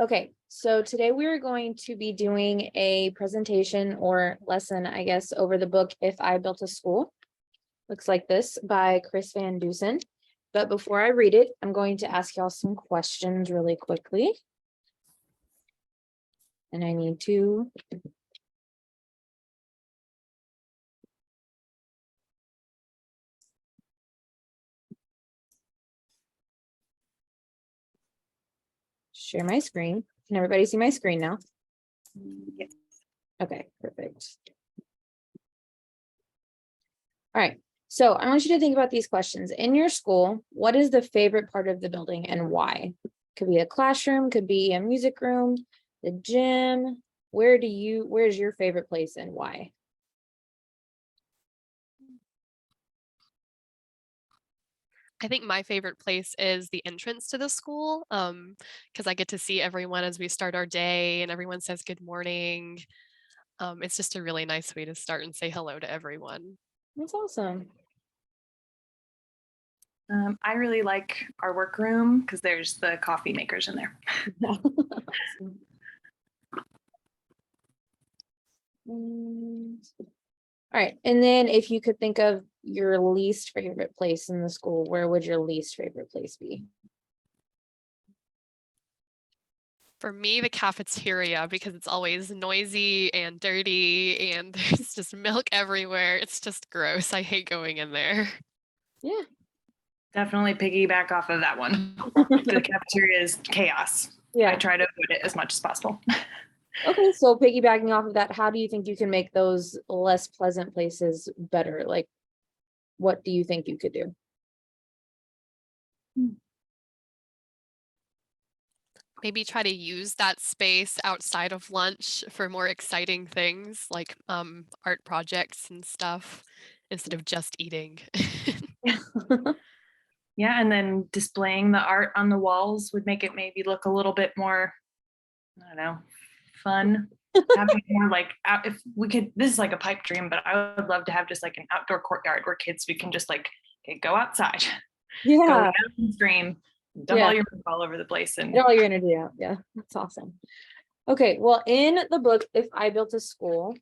Okay, so today we are going to be doing a presentation or lesson, I guess, over the book If I Built a School. Looks like this by Chris Van Dusen. But before I read it, I'm going to ask y'all some questions really quickly. And I need to share my screen. Can everybody see my screen now? Yes. Okay, perfect. All right, so I want you to think about these questions. In your school, what is the favorite part of the building and why? Could be a classroom, could be a music room, the gym. Where's your favorite place and why? I think my favorite place is the entrance to the school, because I get to see everyone as we start our day and everyone says good morning. It's just a really nice way to start and say hello to everyone. That's awesome. I really like our workroom because there's the coffee makers in there. Awesome. All right, and then if you could think of your least favorite place in the school, where would your least favorite place be? For me, the cafeteria, because it's always noisy and dirty and there's just milk everywhere. It's just gross. I hate going in there. Yeah. Definitely piggyback off of that one. The cafeteria is chaos. I Yeah. try to avoid it as much as possible. Okay, so piggybacking off of that, how do you think you can make those less pleasant places better? Like, what do you think you could do? Maybe try to use that space outside of lunch for more exciting things like art projects and stuff instead of just eating. Yeah, and then displaying the art on the walls would make it maybe look a little bit more, I don't know, fun. Having more like if we could, this is like a pipe dream, but I would love to have just like an outdoor courtyard where kids we can just like, okay, go outside, go Yeah, downstream, dump Yeah. all your milk all over the place, and get all your energy out. Yeah, that's awesome. Okay, well, in the book, If I Built a School,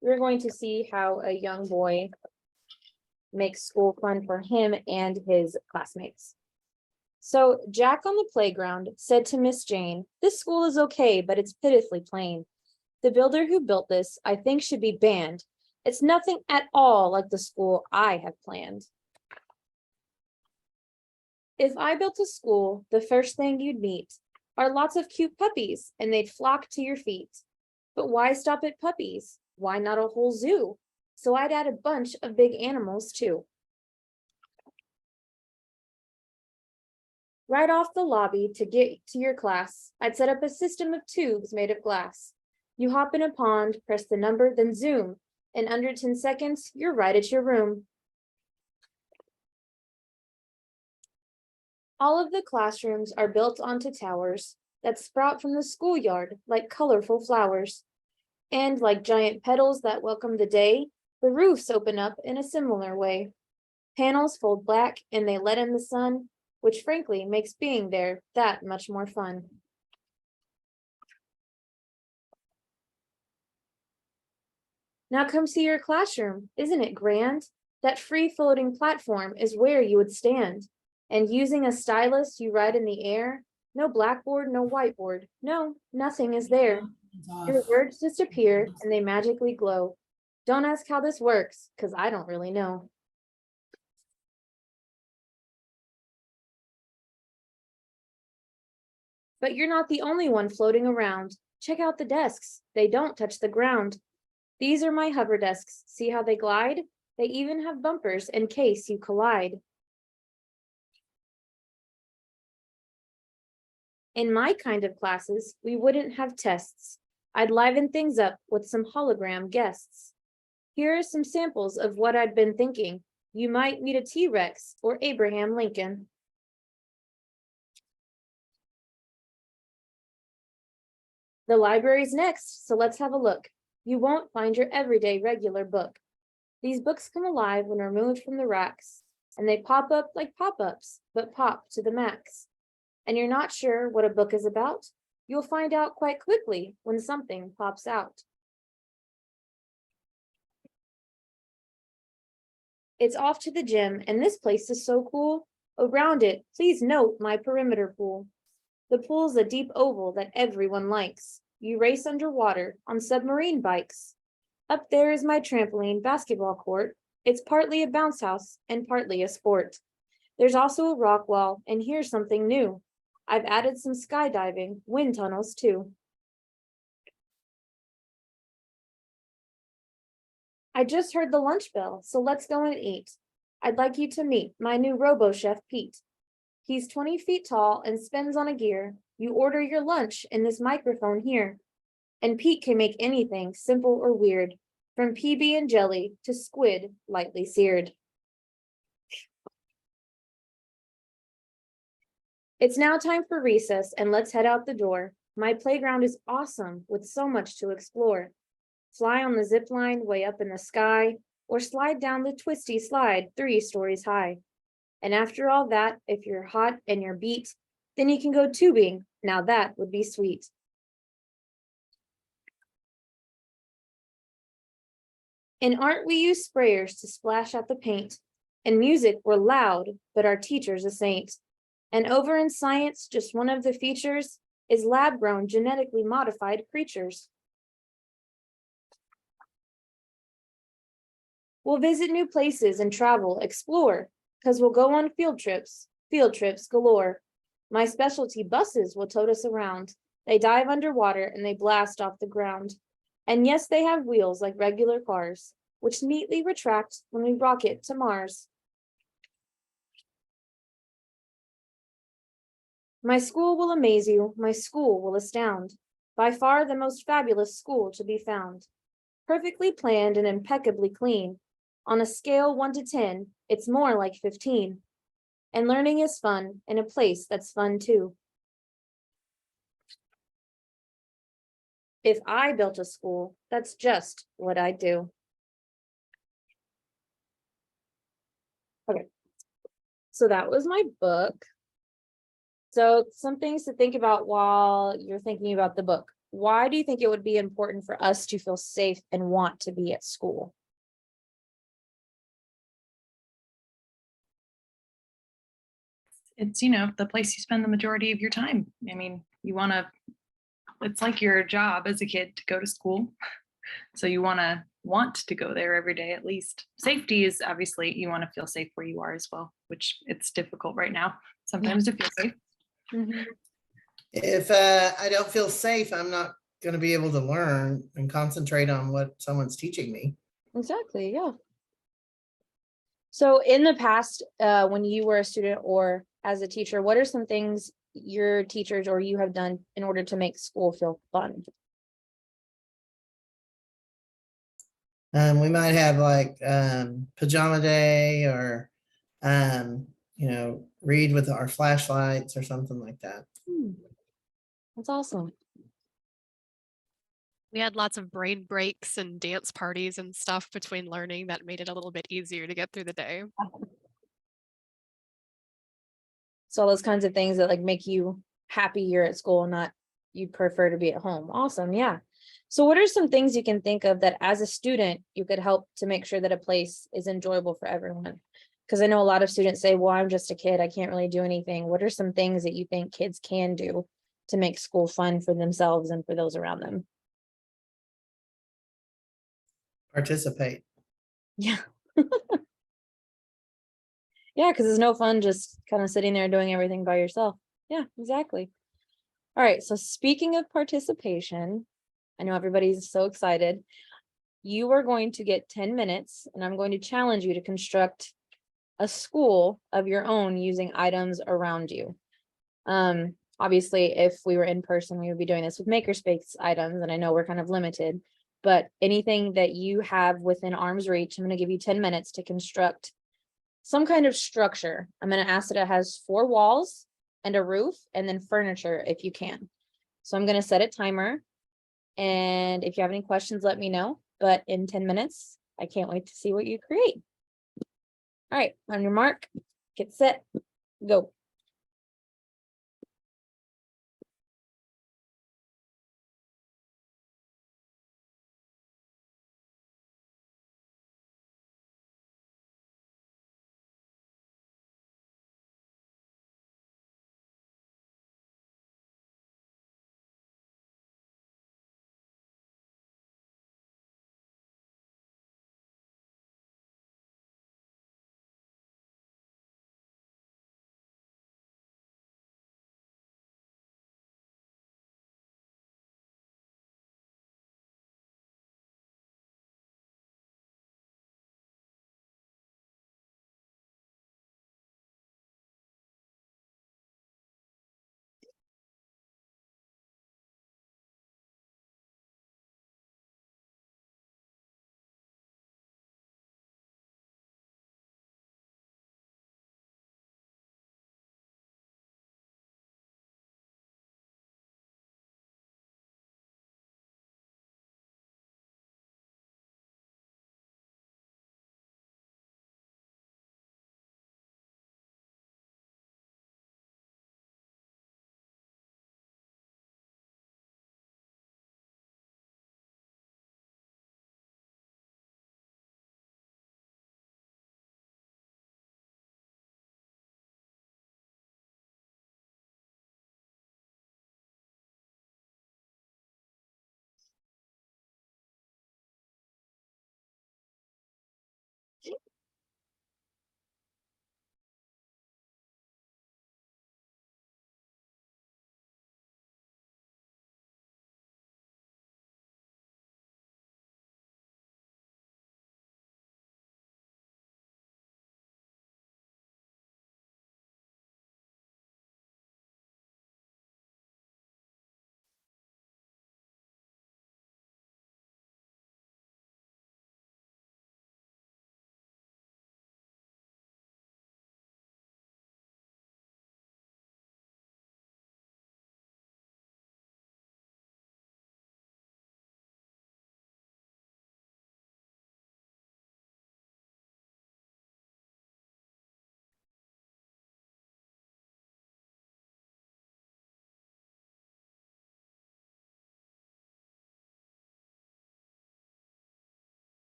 we're going to see how a young boy makes school fun for him and his classmates. So Jack on the playground said to Miss Jane, "This school is okay, but it's pitifully plain. The builder who built this, I think, should be banned. It's nothing at all like the school I have planned." If I built a school, the first thing you'd meet are lots of cute puppies, and they'd flock to your feet. But why stop at puppies? Why not a whole zoo? So I'd add a bunch of big animals too. Right off the lobby to get to your class, I'd set up a system of tubes made of glass. You hop in a pond, press the number, then zoom. In under 10 seconds, you're right at your room. All of the classrooms are built onto towers that sprout from the schoolyard like colorful flowers. And like giant petals that welcome the day, the roofs open up in a similar way. Panels fold black and they let in the sun, which frankly makes being there that much more fun. Now come see your classroom. Isn't it grand? That free floating platform is where you would stand. And using a stylus, you write in the air. No blackboard, no whiteboard. No, nothing is there. Your words just appear and they magically glow. Don't ask how this works, because I don't really know. But you're not the only one floating around. Check out the desks. They don't touch the ground. These are my hover desks. See how they glide? They even have bumpers in case you collide. In my kind of classes, we wouldn't have tests. I'd liven things up with some hologram guests. Here are some samples of what I'd been thinking. You might meet a T-Rex or Abraham Lincoln. The library's next, so let's have a look. You won't find your everyday regular book. These books come alive when removed from the racks, and they pop up like pop-ups, but pop to the max. And you're not sure what a book is about? You'll find out quite quickly when something pops out. It's off to the gym, and this place is so cool. Around it, please note my perimeter pool. The pool's a deep oval that everyone likes. You race underwater on submarine bikes. Up there is my trampoline basketball court. It's partly a bounce house and partly a sport. There's also a rock wall, and here's something new. I've added some skydiving, wind tunnels too. I just heard the lunch bell, so let's go and eat. I'd like you to meet my new Robo Chef Pete. He's 20 feet tall and spins on a gear. You order your lunch in this microphone here. And Pete can make anything simple or weird, from PB and jelly to squid lightly seared. It's now time for recess, and let's head out the door. My playground is awesome with so much to explore. Fly on the zip line way up in the sky, or slide down the twisty slide 3 stories high. And after all that, if you're hot and you're beat, then you can go tubing. Now that would be sweet. In art, we use sprayers to splash out the paint. In music, we're loud, but our teacher's a saint. And over in science, just one of the features is lab-grown genetically modified creatures. We'll visit new places and travel, explore, because we'll go on field trips galore. My specialty buses will tote us around. They dive underwater and they blast off the ground. And yes, they have wheels like regular cars, which neatly retract when we rocket to Mars. My school will amaze you, my school will astound. By far the most fabulous school to be found. Perfectly planned and impeccably clean. On a scale 1 to 10, it's more like 15. And learning is fun in a place that's fun too. If I built a school, that's just what I'd do. Okay, so that was my book. So some things to think about while you're thinking about the book. Why do you think it would be important for us to feel safe and want to be at school? It's, the place you spend the majority of your time. I mean, it's like your job as a kid to go to school. So you want to go there every day at least. Safety is obviously, you want to feel safe where you are as well, which it's difficult right now sometimes to feel safe. Mhm. If I don't feel safe, I'm not going to be able to learn and concentrate on what someone's teaching me. Exactly, yeah. So in the past, when you were a student or as a teacher, what are some things your teachers or you have done in order to make school feel fun? We might have like pajama day or, read with our flashlights or something like that. That's awesome. We had lots of brain breaks and dance parties and stuff between learning that made it a little bit easier to get through the day. So all those kinds of things that like make you happy you're at school, not you prefer to be at home. Awesome, yeah. So what are some things you can think of that as a student you could help to make sure that a place is enjoyable for everyone? Because I know a lot of students say, well, I'm just a kid, I can't really do anything. What are some things that you think kids can do to make school fun for themselves and for those around them? Participate. Yeah. Yeah, because it's no fun just kind of sitting there doing everything by yourself. Yeah, exactly. All right, so speaking of participation, I know everybody's so excited. You are going to get 10 minutes, and I'm going to challenge you to construct a school of your own using items around you. Obviously, if we were in person, we would be doing this with makerspace items, and I know we're kind of limited, but anything that you have within arm's reach, I'm going to give you 10 minutes to construct some kind of structure. I'm going to ask that it has 4 walls and a roof and then furniture if you can. So I'm going to set a timer. And if you have any questions, let me know. But in 10 minutes, I can't wait to see what you create. All right, on your mark, get set, go.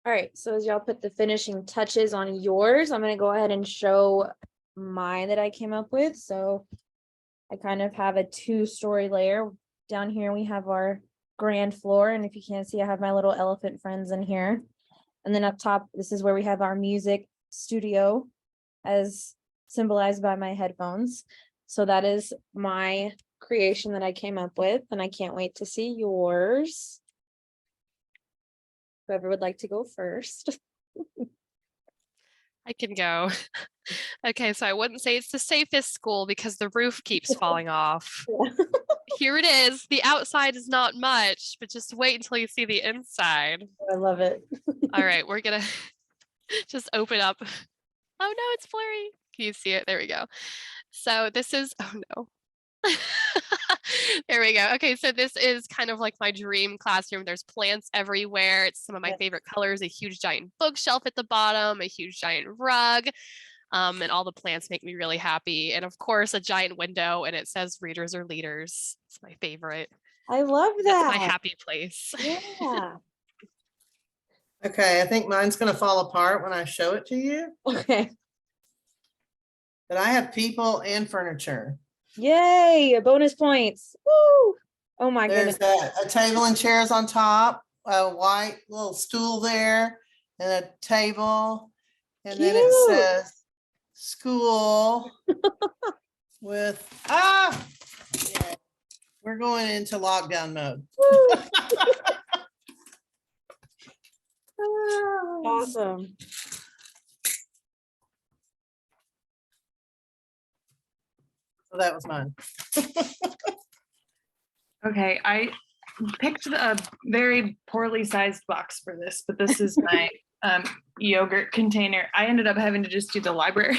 All right, so as y'all put the finishing touches on yours, I'm gonna go ahead and show mine that I came up with. So I kind of have a 2-story layer. Down here, we have our grand floor, and if you can't see, I have my little elephant friends in here. And then up top, this is where we have our music studio, as symbolized by my headphones. So that is my creation that I came up with, and I can't wait to see yours. Whoever would like to go first. I can go. Okay, so I wouldn't say it's the safest school because the roof keeps falling off. Here it is. The outside is not much, but just wait until you see the inside. I love it. All right, we're gonna just open up. Oh no, it's blurry. Can you see it? There we go. So this is, oh no. There we go. Okay, so this is kind of like my dream classroom. There's plants everywhere. It's some of my Yeah. favorite colors, a huge giant bookshelf at the bottom, a huge giant rug. And all the plants make me really happy. And of course, a giant window, and it says readers are leaders. It's my favorite. I love That's my that. happy place. Yeah. Okay, I think mine's gonna fall apart when I show it to you, Okay. but I have people and furniture. Yay, bonus points. Woo. Oh my There's goodness. a table and chairs on top, a white little stool there, and a table. And then it Cute. says school with, yeah, we're going into lockdown mode. Woo. Awesome. So that was mine. Okay, I picked a very poorly sized box for this, but this is my yogurt container. I ended up having to just do the library.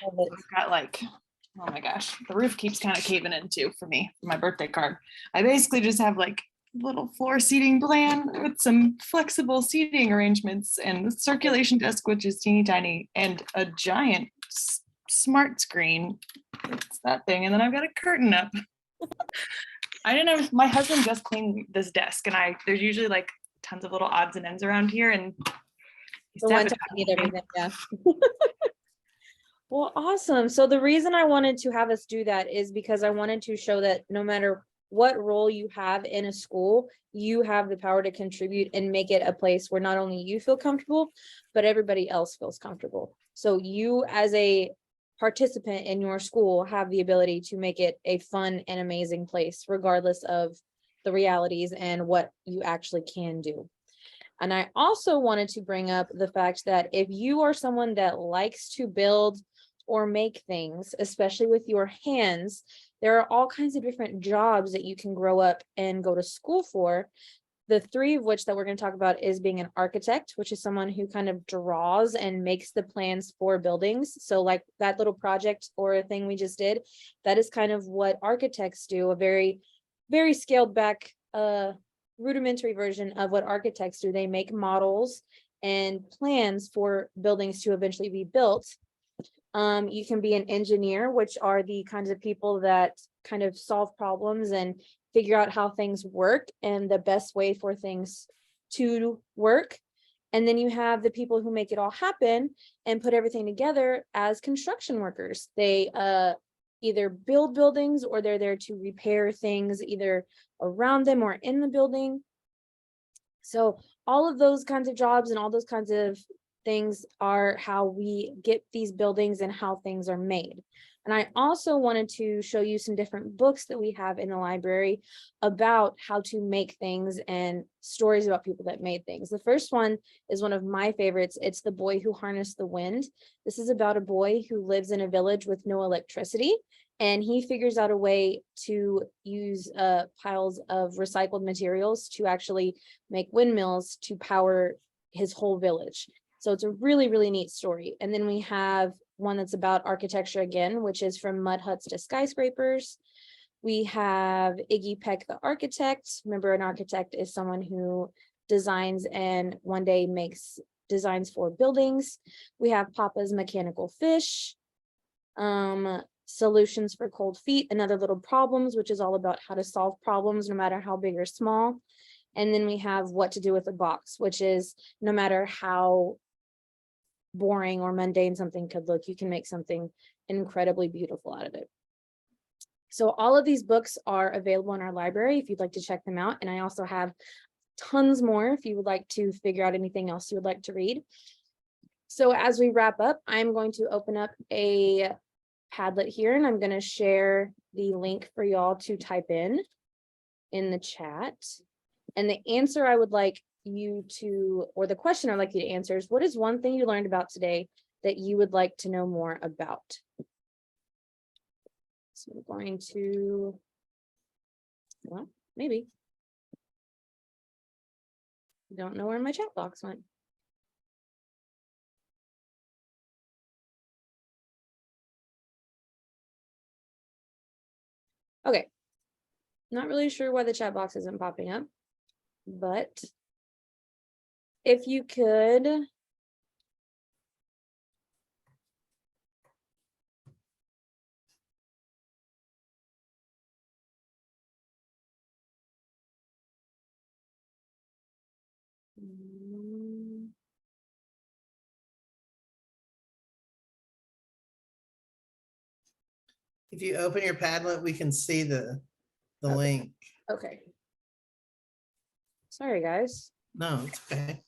Love it. I've got like, oh my gosh, the roof keeps kind of caving in too for me, for my birthday card. I basically just have like little floor seating plan with some flexible seating arrangements and the circulation desk, which is teeny tiny, and a giant smart screen. It's that thing. And then I've got a curtain up. I didn't know, my husband just cleaned this desk, and there's usually like tons of little odds and ends around here, and he The one sabotaged time I need me. everything, yeah. Well, awesome. So the reason I wanted to have us do that is because I wanted to show that no matter what role you have in a school, you have the power to contribute and make it a place where not only you feel comfortable, but everybody else feels comfortable. So you as a participant in your school have the ability to make it a fun and amazing place, regardless of the realities and what you actually can do. And I also wanted to bring up the fact that if you are someone that likes to build or make things, especially with your hands, there are all kinds of different jobs that you can grow up and go to school for. The 3 of which that we're going to talk about is being an architect, which is someone who kind of draws and makes the plans for buildings. So like that little project or thing we just did, that is kind of what architects do, a very, very scaled back rudimentary version of what architects do. They make models and plans for buildings to eventually be built. You can be an engineer, which are the kinds of people that kind of solve problems and figure out how things work and the best way for things to work. And then you have the people who make it all happen and put everything together as construction workers. They either build buildings or they're there to repair things either around them or in the building. So all of those kinds of jobs and all those kinds of things are how we get these buildings and how things are made. And I also wanted to show you some different books that we have in the library about how to make things and stories about people that made things. The first one is one of my favorites. It's The Boy Who Harnessed the Wind. This is about a boy who lives in a village with no electricity, and he figures out a way to use piles of recycled materials to actually make windmills to power his whole village. So it's a really, really neat story. And then we have one that's about architecture again, which is From Mud Huts to Skyscrapers. We have Iggy Peck, the architect. Remember, an architect is someone who designs and one day makes designs for buildings. We have Papa's Mechanical Fish, Solutions for Cold Feet, Another Little Problems, which is all about how to solve problems no matter how big or small. And then we have what to do with a box, which is no matter how boring or mundane something could look, you can make something incredibly beautiful out of it. So all of these books are available in our library if you'd like to check them out. And I also have tons more if you would like to figure out anything else you would like to read. So as we wrap up, I'm going to open up a Padlet here, and I'm going to share the link for y'all to type in the chat. And the answer I would like you to, or the question I'd like you to answer is, what is one thing you learned about today that you would like to know more about? So we're going to, well, maybe. Don't know where my chat box went. Okay. Not really sure why the chat box isn't popping up, but if you could. If you open your Padlet, we can see the Okay. link. Okay. Sorry, guys. No, it's okay.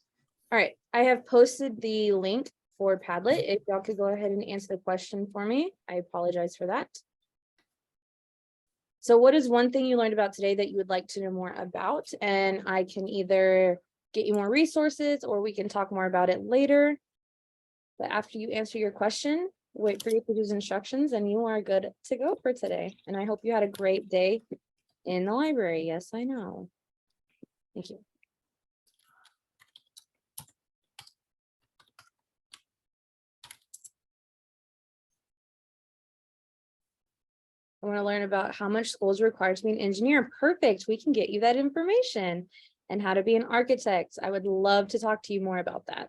All right, I have posted the link for Padlet. If y'all could go ahead and answer the question for me, I apologize for that. So what is one thing you learned about today that you would like to know more about? And I can either get you more resources or we can talk more about it later. But after you answer your question, wait for your produce instructions and you are good to go for today. And I hope you had a great day in the library. Yes, I know. Thank you. I want to learn about how much school is required to be an engineer. Perfect. We can get you that information. And how to be an architect. I would love to talk to you more about that.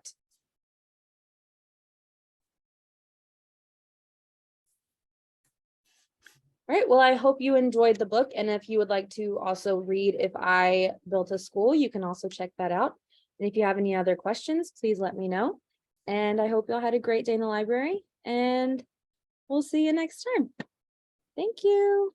All right, well, I hope you enjoyed the book. And if you would like to also read If I Built a School, you can also check that out. And if you have any other questions, please let me know. And I hope y'all had a great day in the library, and we'll see you next time. Thank you.